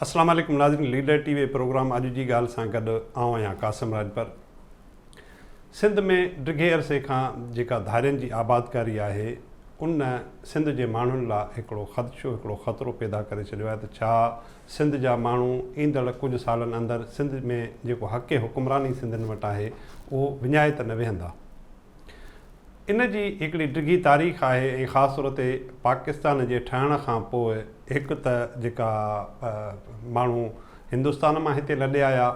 अस्सलाम वालेकुम नाज़रीन, लीडर टीवी प्रोग्राम अॼु जी ॻाल्हि सां गॾु आउं आहियां क़ासिम राजपर। सिंध में डिघे अरसे खां जेका धारियुनि जी आबादकारी आहे उन सिंध जे माण्हुनि लाइ हिकिड़ो ख़दशो, हिकिड़ो ख़तरो पैदा करे छॾियो आहे त छा सिंध जा माण्हू ईंदड़ कुझु सालनि अंदरि सिंध में जेको हक़ हुकुमरानी सिंधियुनि वटि आहे उहो विञाए त न वेहंदा। इन जी हिकिड़ी डिघी तारीख़ आहे ऐं ख़ासि तौर ते पाकिस्तान जे ठहण खां पोइ हिकु त जेका माण्हू हिंदुस्तान मां हिते लॾे आया,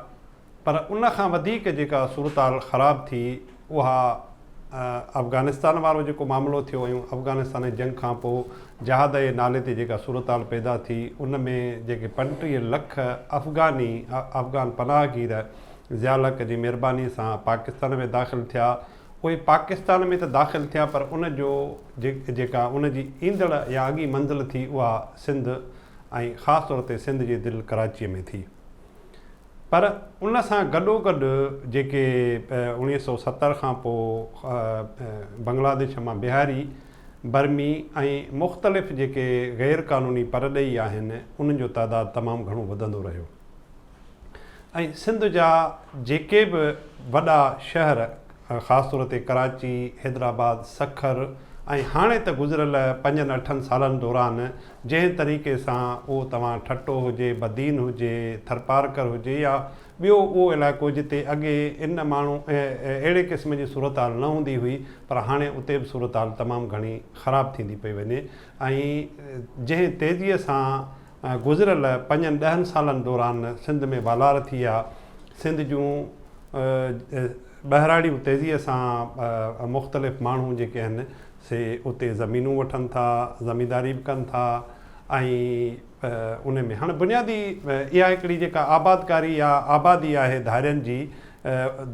पर उन खां वधीक जेका सूरताल ख़राबु थी उहा अफ़गानिस्तान वारो जेको मामिलो थियो ऐं अफ़गानिस्तान जी जंग खां पोइ जहाद जे नाले ते जेका सूरताल पैदा थी उन में जेके 35 लख अफ़गान पनाहगीर ज़ियालक जी महिरबानी सां पाकिस्तान में दाख़िल थिया। उहे पाकिस्तान में त दाख़िल थिया पर उन जो जेका उन जी ईंदड़ या अॻी मंज़िल थी उहा सिंध ऐं ख़ासि तौर ते सिंध जी दिलि कराचीअ में थी। पर उन सां गॾोगॾु जेके 1970 खां पोइ बांग्लादेश मां बिहारी, बर्मी ऐं मुख़्तलिफ़ जेके ग़ैर क़ानूनी परॾेही आहिनि उन्हनि जो तइदादु तमामु घणो वधंदो रहियो ऐं सिंध जा जेके बि वॾा शहर ख़ासि तौर ते कराची, हैदराबाद, सखर ऐं हाणे त गुज़िरियल 5-8 सालनि दौरान जंहिं तरीक़े सां उहो तव्हां ठट्टो हुजे, बदीन हुजे, थरपारकर हुजे या ॿियो उहो इलाइक़ो जिते अॻे इन माण्हू अहिड़े क़िस्म जी सूरत हाल न हूंदी हुई पर हाणे उते बि सूरत हाल तमामु घणी ख़राबु थींदी पई वञे ऐं जंहिं तेज़ीअ सां गुज़िरियल 5-10 सालनि दौरान सिंध में वालार थी आहे, सिंध जूं ॿहिराड़ियूं तेज़ीअ सां मुख़्तलिफ़ माण्हू जेके आहिनि से उते ज़मीनूं वठनि था, ज़मींदारी बि कनि था ऐं उन में हाणे बुनियादी इहा हिकिड़ी जेका आबादकारी या आबादी आहे धारियुनि जी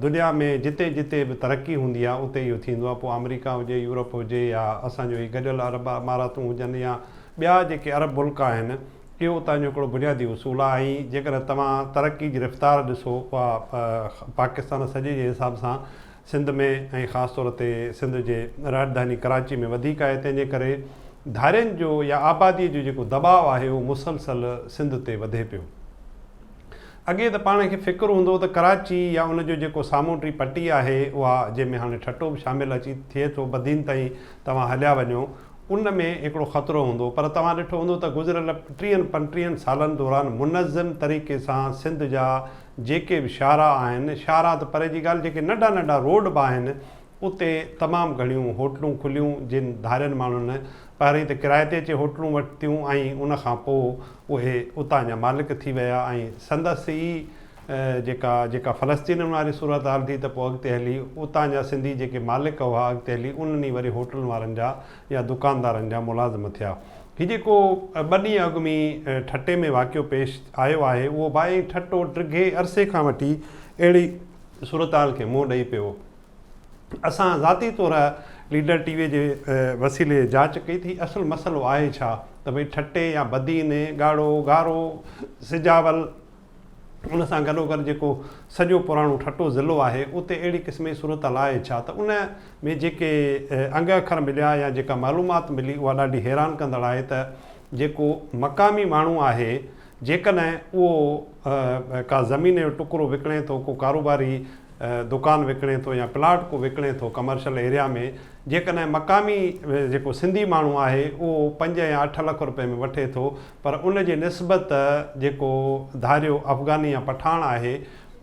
दुनिया में जिते जिते बि तरक़ी हूंदी आहे उते इहो थींदो आहे। पोइ अमेरिका हुजे, यूरोप हुजे या असांजो ही गॾियल अरब अमारातूं हुजनि या ॿिया जेके अरब मुल्क आहिनि, इहो उतां जो हिकिड़ो बुनियादी उसूल आहे। ऐं जेकर तव्हां तरक़ी जी रफ़्तार ॾिसो उहा पाकिस्तान सॼे जे हिसाब सां सिंध में ऐं ख़ासि तौर ते सिंध जे राजधानी कराची में वधीक आहे, तंहिंजे करे धारियुनि जो या आबादीअ जो जेको दबाव आहे उहो मुसलसल सिंध ते वधे पियो। अॻे त पाण खे फ़िक्रु हूंदो त कराची या उनजो जेको सामूंडी पटी आहे उहा जंहिंमें हाणे ठट्टो बि शामिलु अची थिए थो, बदीन ताईं तव्हां हलिया वञो, उन में हिकिड़ो ख़तरो हूंदो। पर तव्हां ॾिठो हूंदो त गुज़िरियल 30-35 सालनि दौरान मुनज़्ज़म तरीक़े सां सिंध जा जेके बि शाहरा आहिनि, शाहरा त परे जी ॻाल्हि, जेके नंढा नंढा रोड बि आहिनि उते तमामु घणियूं होटलूं खुलियूं जिन धारियुनि माण्हुनि पहिरीं त किराए ते अचे होटलूं वरितियूं ऐं उन खां पोइ उहे उतां जा मालिक थी विया ऐं संदसि ई जेका फ़लस्तीन वारी सूरत हाल थी त पोइ अॻिते हली उतां जा सिंधी जेके मालिक हुआ अॻिते हली उन्हनि वरी होटल वारनि जा या दुकानदारनि जा मुलाज़िम थिया। हीउ जेको 2 ॾींहं अॻु में ठट्टे में वाक़ियो पेश आयो आहे उहो भाई ठट्टो डिघे अरसे खां वठी अहिड़ी सूरत हाल खे मुंहुं ॾेई पियो। असां ज़ाती तौर लीडर टीवी जे वसीले जांच कई थी असुलु मसइलो आहे छा, त भई ठट्टे या बदीन, ॻाढ़ो, गारो, सिजावल, उन सां गॾोगॾु जेको सॼो पुराणो ठट्टो ज़िलो आहे उते अहिड़ी क़िस्म जी सूरत हाल आहे छा। त उन में जेके अंग अखर मिलिया या जेका मालूमात मिली उहा ॾाढी हैरान कंदड़ आहे त जेको मक़ामी माण्हू आहे जेकॾहिं उहो का ज़मीन जो टुकड़ो विकिणे थो, को कारोबारी दुकान विकिणे थो या प्लाट को विकिणे थो कमर्शियल एरिया में, जेकॾहिं मक़ामी जेको सिंधी माण्हू आहे उहो 5 या 8 लख रुपए में वठे थो पर उन जे निस्बत जेको धारियो अफ़गानी या पठान आहे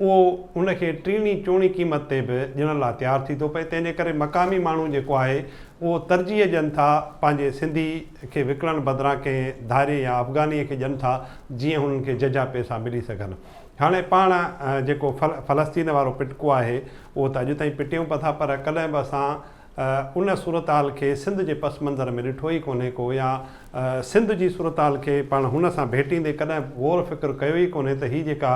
उहो उनखे 3-4 क़ीमत ते बि ॾियण लाइ तयारु थी थो पए। तंहिंजे करे मक़ामी माण्हू जेको आहे उहो तरजीह ॾियनि था पंहिंजे सिंधी खे विकिणण बदिरां कंहिं धारे या अफ़गानीअ खे ॾियनि था जीअं हुननि खे जजा पैसा मिली सघनि। हाणे पाण जेको फ़लस्तीन वारो पिटको आहे उहो त अॼु ताईं पिटियूं पिया था पर कॾहिं बि असां उन सूरत हाल खे सिंध जे पस मंज़र में ॾिठो ई कोन्हे को या सिंध जी सूरत हाल खे पाण हुन सां भेटींदे कॾहिं गौर फ़िक्रु कयो ई कोन्हे त हीअ जेका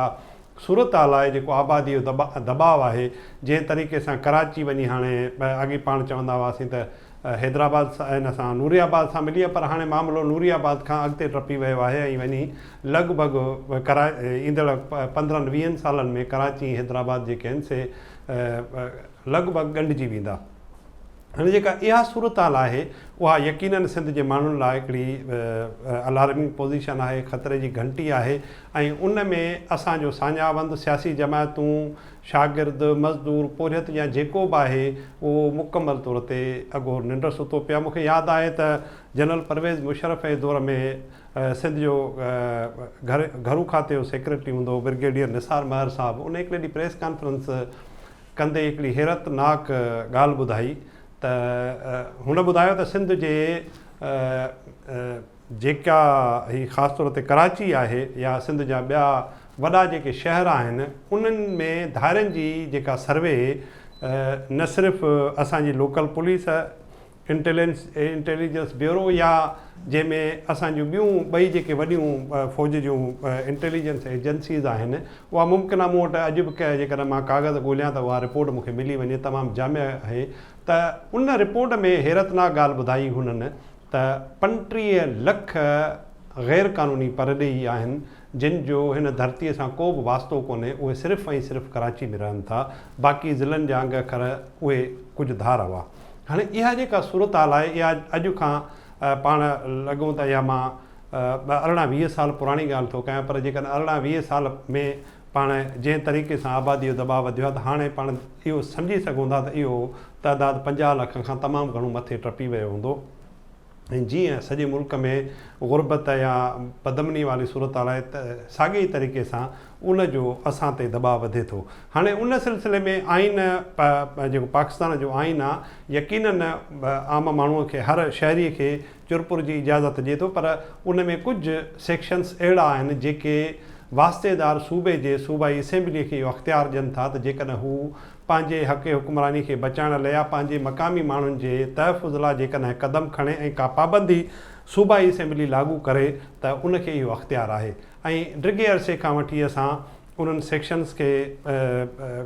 सूरत हाल आहे, जेको आबादीअ जो दबाव आहे, जंहिं तरीक़े सां कराची वञी हाणे अॻे पाण चवंदा हुआसीं त हैदराबाद सां इन सां नूरियाबाद सां मिली आहे पर हाणे मामिलो नूरियाबाद खां अॻिते टपी वियो आहे ऐं वञी लॻभॻि ईंदड़ 15-20 सालनि में कराची हैदराबाद जेके आहिनि से लॻभॻि ॻंढिजी वेंदा। हाणे जेका इहा सूरत हाल आहे उहा यकीननि सिंध जे माण्हुनि लाइ हिकिड़ी अलार्मिंग पोज़ीशन आहे, ख़तरे जी घंटी आहे। ऐं उन में असांजो साञाबंद सियासी जमायतूं, शागिर्द, मज़दूर, पोरियत या जेको बि आहे उहो मुकमल तौर ते अॻो निंड सुतो पिया। मूंखे यादि आहे त जनरल परवेज़ मुशर्रफ जे दौर में सिंध जो घरू खाते जो सेक्रेटरी हूंदो ब्रिगेडियर निसार महर साहिबु, उन हिकिड़े ॾींहुं प्रेस कॉन्फ्रेंस कंदे हिकिड़ी हैरतनाक ॻाल्हि ॿुधाई त हुन ॿुधायो त सिंध जे जेका ही ख़ासि तौर ते कराची आहे या सिंध जा ॿिया वॾा जेके शहर आहिनि उन्हनि में धारियुनि जी जेका सर्वे न सिर्फ़ु असांजी लोकल पुलिस इंटेलिजेंस ब्यूरो या जंहिंमें असांजूं ॿियूं ॿई जेके वॾियूं फ़ौज जूं इंटेलिजेंस एजेंसीज़ आहिनि उहा मुमकिन आहे मूं वटि अॼु बि जेकॾहिं मां काग़ज़ ॻोल्हियां त उहा रिपोर्ट मूंखे मिली वञे, तमामु जामिया आहे। त उन रिपोर्ट में हैरतनाक ॻाल्हि ॿुधाई हुननि त 35 लख ग़ैर क़ानूनी परॾेही आहिनि जिन जो हिन धरतीअ सां को बि वास्तो कोन्हे, उहे सिर्फ़ु ऐं सिर्फ़ु कराची में रहनि था, बाक़ी ज़िलनि जा अंग अखर उहे कुझु धार हुआ। हाणे इहा जेका सूरत हाल आहे इहा अॼु खां पाण लॻूं था या मां 18-20 साल पुराणी ॻाल्हि थो कयां, पर जेकॾहिं 18-20 साल में पाण जंहिं तरीक़े सां आबादी जो दॿाउ वधियो आहे त हाणे पाण इहो सम्झी सघूं था त इहो तइदादु 50 लख खां तमामु घणो मथे टपी वियो हूंदो। ऐं जीअं सॼे मुल्क में ग़ुरबत या बदमनी वारी सूरत हाल आहे त साॻिए तरीक़े सां उन जो असां ते दॿाउ वधे थो। हाणे उन सिलसिले में आइन जेको पाकिस्तान जो आइन आहे यकीननि आम माण्हूअ खे, हर शहरीअ खे चुरपुर जी इजाज़त ॾिए थो, पर उन में कुझु सेक्शन्स अहिड़ा आहिनि जेके वास्तेदार सूबे जे सूबाई असेंबलीअ खे इहो अख़्तियार ॾियनि था त जेकॾहिं हू पंहिंजे हक़ हुकुमरानी खे बचाइण लाइ या पंहिंजे मक़ामी माण्हुनि जे तहफ़ुज़ लाइ जेकॾहिं क़दम खणे ऐं का पाबंदी सूबाई असेंबली लागू करे त उनखे इहो अख़्तियार आहे। ऐं डिघे अरसे खां वठी असां उन्हनि सेक्शन्स खे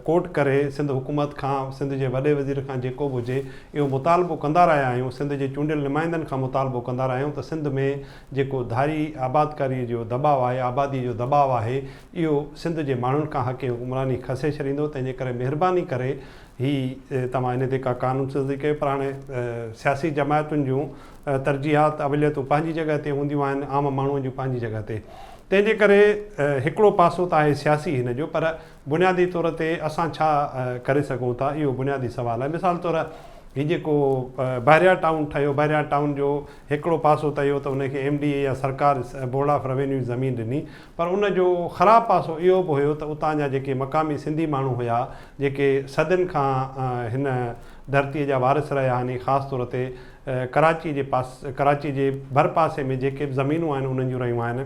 कोट करे सिंध हुकूमत खां, सिंध जे वॾे वज़ीर खां जेको बि हुजे इहो मुतालबो कंदा रहिया आहियूं, सिंध जे चूंडियल नुमाइंदनि खां मुतालबो कंदा रहिया आहियूं त सिंध में जेको धारी आबादकारी जो दॿाउ आहे, आबादी जो दॿाउ आहे, इहो सिंध जे माण्हुनि खां हक़ हुकुमरानी खसे छॾींदो। तंहिंजे करे महिरबानी करे ही तव्हां इन ते का कानून सिज़ी कयो, पर हाणे सियासी जमायतुनि जूं तरजीहात अवलियतूं पंहिंजी जॻह ते हूंदियूं आहिनि, आम माण्हूअ जूं पंहिंजी जॻह ते। तंहिंजे करे हिकिड़ो पासो त आहे सियासी हिन जो, पर बुनियादी तौर ते असां छा करे सघूं था इहो बुनियादी सुवालु आहे। मिसाल तौरु हीउ जेको बहरिया टाउन ठहियो, बहरिया टाउन जो हिकिड़ो पासो त इहो त उनखे MDA या सरकार बोर्ड ऑफ रेवेन्यू ज़मीन ॾिनी, पर उन जो ख़राबु पासो इहो बि हुयो त उतां जा जेके मक़ामी सिंधी माण्हू हुया जेके सदियुनि खां हिन धरतीअ जा वारिस रहिया आहिनि, ख़ासि तौर ते कराची जे भर पासे में जेके बि ज़मीनूं आहिनि उन्हनि जूं रहियूं आहिनि,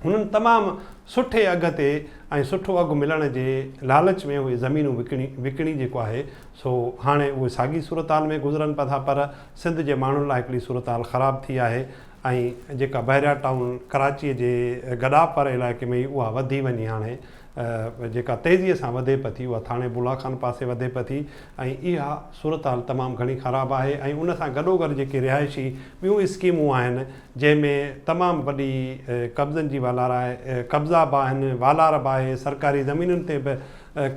हुननि तमामु सुठे अघ ते ऐं सुठो अघु मिलण जे लालच में उहे ज़मीनूं विकिणी जेको आहे सो हाणे उहे साॻी सूरत हाल में गुज़रनि पिया था, पर सिंध जे माण्हुनि लाइ हिकिड़ी सूरत हाल ख़राबु थी आहे। ऐं जेका बहरिया टाउन कराचीअ जे गॾापर इलाइक़े में उहा वधी वञी हाणे जेका तेज़ीअ सां वधे पई थी, उहा थाणे बुलाखान पासे वधे पई थी, ऐं इहा सूरत हाल तमामु घणी ख़राबु आहे। ऐं उन सां गॾोगॾु जेके रिहाइशी ॿियूं स्कीमूं आहिनि जंहिंमें तमामु वॾी कब्ज़नि जी कब्ज़ा बि आहिनि, वालार बि आहे, सरकारी ज़मीनुनि ते बि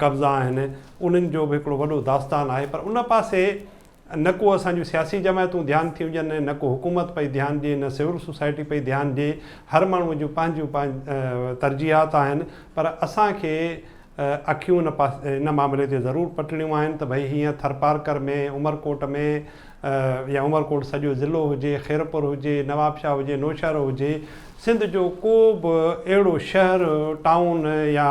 कब्ज़ा आहिनि, उन्हनि जो बि हिकिड़ो वॾो दास्तान आहे। पर उन पासे न को असांजूं सियासी जमायतूं ध्यानु थी हुजनि, न को हुकूमत पई ध्यानु ॾिए, न सिविल सोसाइटी पई ध्यानु ॾिए, हर माण्हूअ जूं पंहिंजूं तरजीहात आहिनि, पर असांखे अखियूं इन मामले ते ज़रूरु पटणियूं आहिनि त भई हीअं थरपारकर में, उमरकोट में या उमरकोट सॼो ज़िलो हुजे, खैरपुर हुजे, नवाबशाह हुजे, नौशहरो हुजे, सिंध जो को बि अहिड़ो शहर टाउन या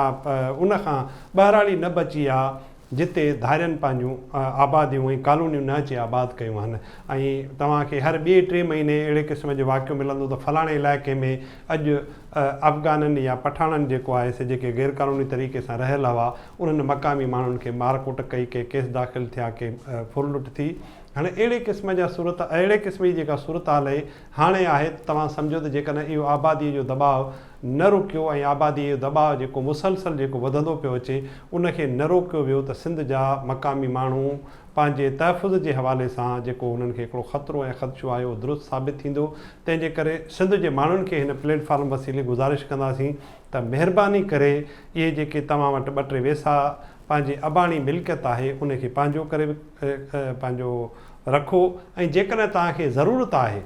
उन खां ॿाहिराड़ी न बची आहे जिते धारियुनि पंहिंजूं आबादियूं ऐं कॉलोनियूं न अचे आबाद कयूं आहिनि। ऐं तव्हांखे हर 2-3 महीने अहिड़े क़िस्म जो वाक़ियो मिलंदो त फलाणे इलाइक़े में अॼु अफ़गाननि या पठाननि जेको आहे से जेके गैर क़ानूनी तरीक़े सां रहियल हुआ उन्हनि मक़ामी माण्हुनि खे मारकुट कई, के केस दाख़िल थिया, के फुरलुट थी। हाणे अहिड़े क़िस्म जी जेका सूरत हाल आहे हाणे आहे, तव्हां सम्झो त जेकॾहिं इहो आबादीअ जो दॿाउ न रोकियो ऐं आबादीअ जो दॿाउ जेको मुसलसल जेको वधंदो पियो अचे उनखे न रोकियो वियो त सिंध जा मक़ामी माण्हू पंहिंजे तहफ़ुज़ जे हवाले सां जेको उन्हनि खे हिकिड़ो ख़तरो ऐं ख़दशो आहे उहो दुरुस्त साबित थींदो। तंहिंजे करे सिंध जे माण्हुनि खे हिन प्लेटफॉर्म वसीले गुज़ारिश कंदासीं त महिरबानी करे इहे जेके तव्हां वटि 2-3 वेसा पंहिंजे अबाणी मिल्कियत आहे उनखे पंहिंजो करे पंहिंजो रखो ऐं जेकॾहिं तव्हांखे ज़रूरत आहे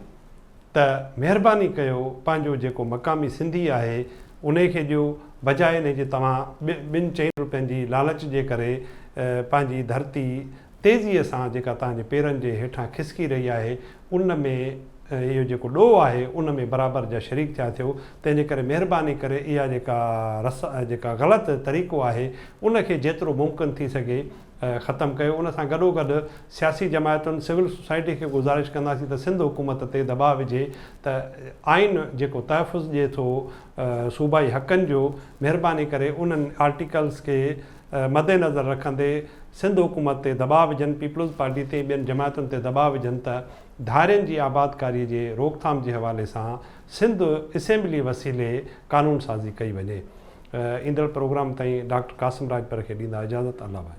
त महिरबानी कयो पंहिंजो जेको मक़ामी सिंधी आहे उन खे ॾियो, बजाए इन जे तव्हां ॿिनि 4 रुपयनि जी लालच जे करे पंहिंजी धरती तेज़ीअ सां जेका तव्हांजे पेरनि जे हेठां खिसकी रही आहे उन में इहो जेको ॾोह आहे उन में बराबरि जा शरीक थिया थियो। तंहिंजे करे महिरबानी करे इहा जेका ग़लति तरीक़ो आहे उनखे जेतिरो मुमकिन थी सघे ख़तमु कयो। उन सां गॾोगॾु सियासी जमायतुनि सिविल सोसाइटी खे गुज़ारिश कंदासीं त सिंध हुकूमत ते दबाव विझे त आइन जेको तहफ़ुज़ ॾिए थो सूबाई हक़नि जो, महिरबानी करे उन्हनि आर्टिकल्स खे मद्देनज़र रखंदे सिंध हुकूमत ते दबाव विझनि, पीपल्स पार्टी ते ॿियनि जमायतुनि ते दबाव विझनि त धारियुनि जी आबादकारीअ जे रोकथाम जे हवाले सां सिंध असेंबली वसीले कानून साज़ी कई वञे। ईंदड़ प्रोग्राम ताईं डॉक्टर क़ासिम राजपर खे ॾींदा इजाज़त। अल्लाह भाई।